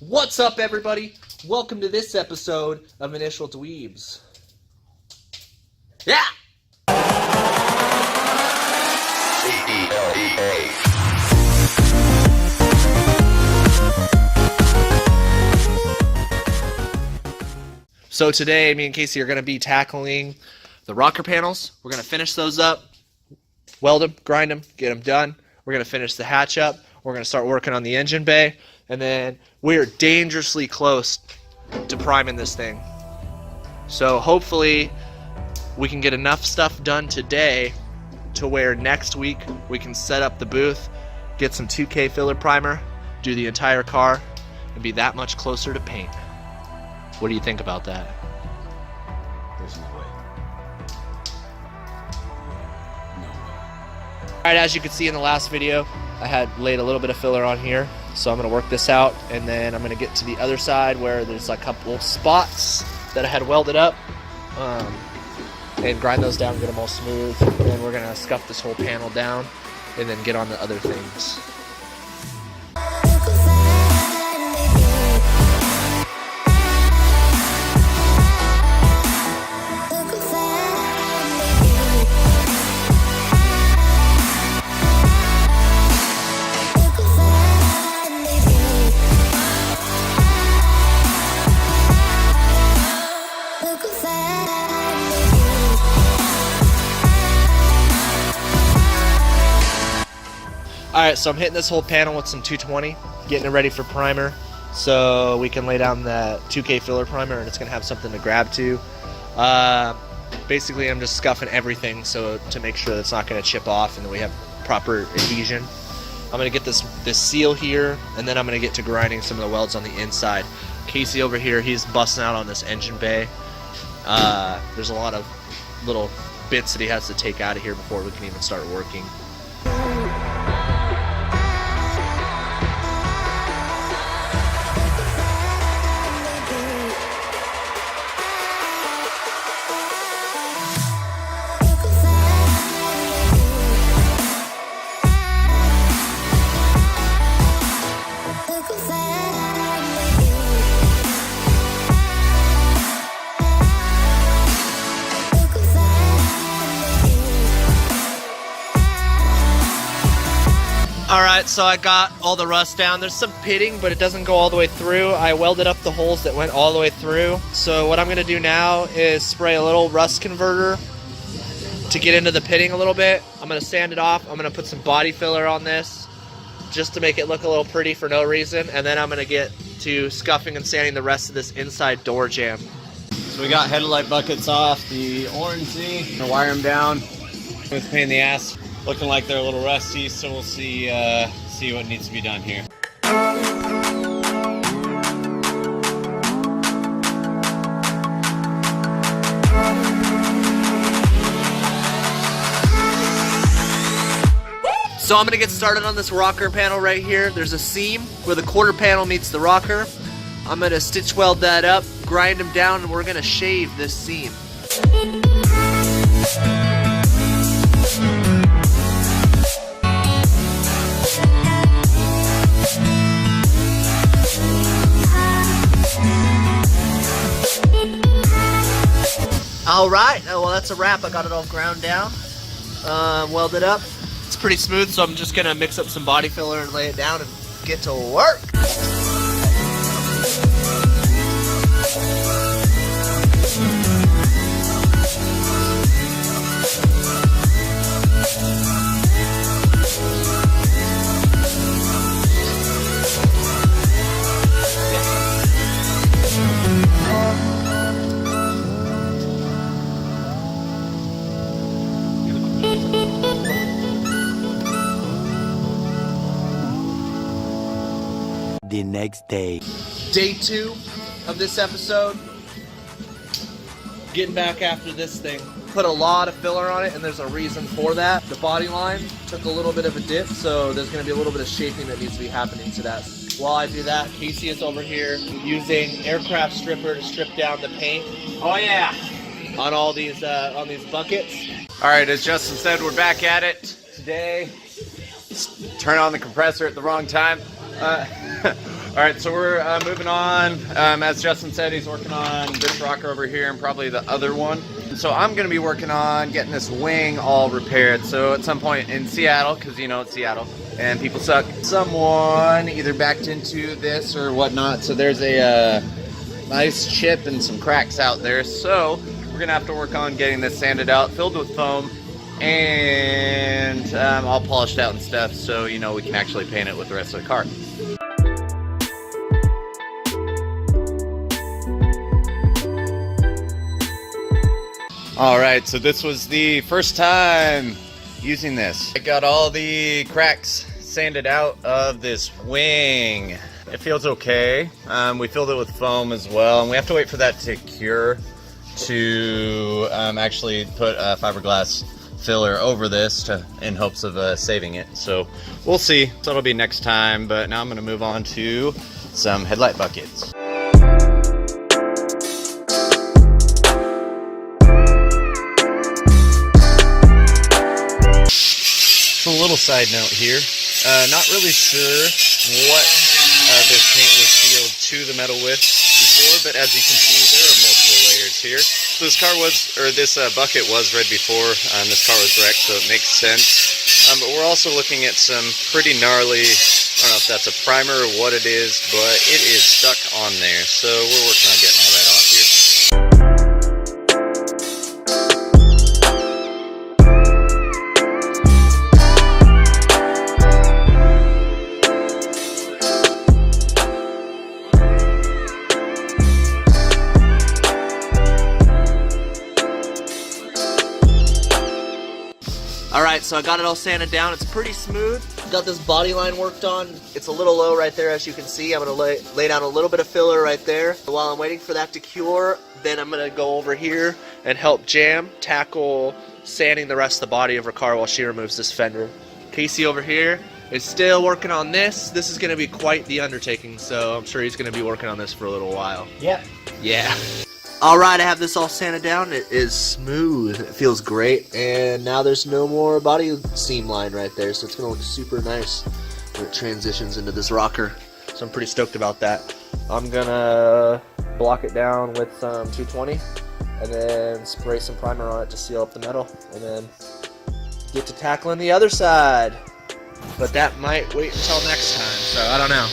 What's up, everybody? Welcome to this episode of Initial Dweebs. Yeah! So today, me and Casey are going to be tackling the rocker panels. We're going to finish those up, weld them, grind them, get them done. We're going to finish the hatch up. We're going to start working on the engine bay. And then we're dangerously close to priming this thing. So hopefully we can get enough stuff done today to where next week we can set up the booth, get some 2K filler primer, do the entire car, and be that much closer to paint. What do you think about that? There's no way. No way. Alright, as you could see in the last video, I had laid a little bit of filler on here. So I'm going to work this out, and then I'm going to get to the other side where there's a couple spots that I had welded up, and grind those down, get them all smooth. And then we're going to scuff this whole panel down, and then get on to other things. Alright, so I'm hitting this whole panel with some 220, getting it ready for primer, so we can lay down the 2K filler primer, and it's going to have something to grab to. Basically, I'm just scuffing everything so to make sure that it's not going to chip off and that we have proper adhesion. I'm going to get this seal here, and then I'm going to get to grinding some of the welds on the inside. Casey over here, he's busting out on this engine bay. There's a lot of little bits that he has to take out of here before we can even start working. Alright, so I got all the rust down. There's some pitting, but it doesn't go all the way through. I welded up the holes that went all the way through. So what I'm going to do now is spray a little rust converter to get into the pitting a little bit. I'm going to sand it off. I'm going to put some body filler on this just to make it look a little pretty for no reason. And then I'm going to get to scuffing and sanding the rest of this inside door jamb. So we got headlight buckets off the orangey. Gonna wire them down. It's a pain in the ass. Looking like they're a little rusty, so we'll see what needs to be done here. So I'm going to get started on this rocker panel right here. There's a seam where the quarter panel meets the rocker. I'm going to stitch weld that up, grind them down, and we're going to shave this seam. Alright, well that's a wrap. I got it all ground down, welded up. It's pretty smooth, so I'm just going to mix up some body filler and lay it down and get to work. The next day. Day 2 of this episode. Getting back after this thing. Put a lot of filler on it, and there's a reason for that. The body line took a little bit of a dip, so there's going to be a little bit of shaping that needs to be happening to that. While I do that, Casey is over here using aircraft stripper to strip down the paint. Oh yeah! On all these buckets. All right, as Justin said, we're back at it today. Turn on the compressor at the wrong time. All right, so we're moving on. As Justin said, he's working on this rocker over here and probably the other one. So I'm gonna be working on getting this wing all repaired. So at some point in Seattle, because you know it's Seattle and people suck, someone either backed into this or whatnot. So there's a nice chip and some cracks out there. So we're gonna have to work on getting this sanded out, filled with foam, and all polished out and stuff. So you know we can actually paint it with the rest of the car. Alright, so this was the first time using this. I got all the cracks sanded out of this wing. It feels okay. We filled it with foam as well, and we have to wait for that to cure to actually put a fiberglass filler over this in hopes of saving it. So we'll see. So it'll be next time, but now I'm going to move on to some headlight buckets. A little side note here, not really sure what this paint was sealed to the metal with before, but as you can see there are multiple layers here. So this car was, or this bucket was red before this car was wrecked, so it makes sense. But we're also looking at some pretty gnarly, I don't know if that's a primer or what it is, but it is stuck on there, so we're working on getting all that off here. Alright, so I got it all sanded down. It's pretty smooth. Got this body line worked on. It's a little low right there, as you can see. I'm going to lay down a little bit of filler right there. While I'm waiting for that to cure, then I'm going to go over here and help Jam tackle sanding the rest of the body of her car while she removes this fender. Casey over here is still working on this. This is going to be quite the undertaking, so I'm sure he's going to be working on this for a little while. Yep. Yeah. Alright, I have this all sanded down. It is smooth. It feels great. And now there's no more body seam line right there, so it's going to look super nice when it transitions into this rocker. So I'm pretty stoked about that. I'm going to block it down with some 220 and then spray some primer on it to seal up the metal. And then get to tackling the other side. But that might wait until next time, so I don't know.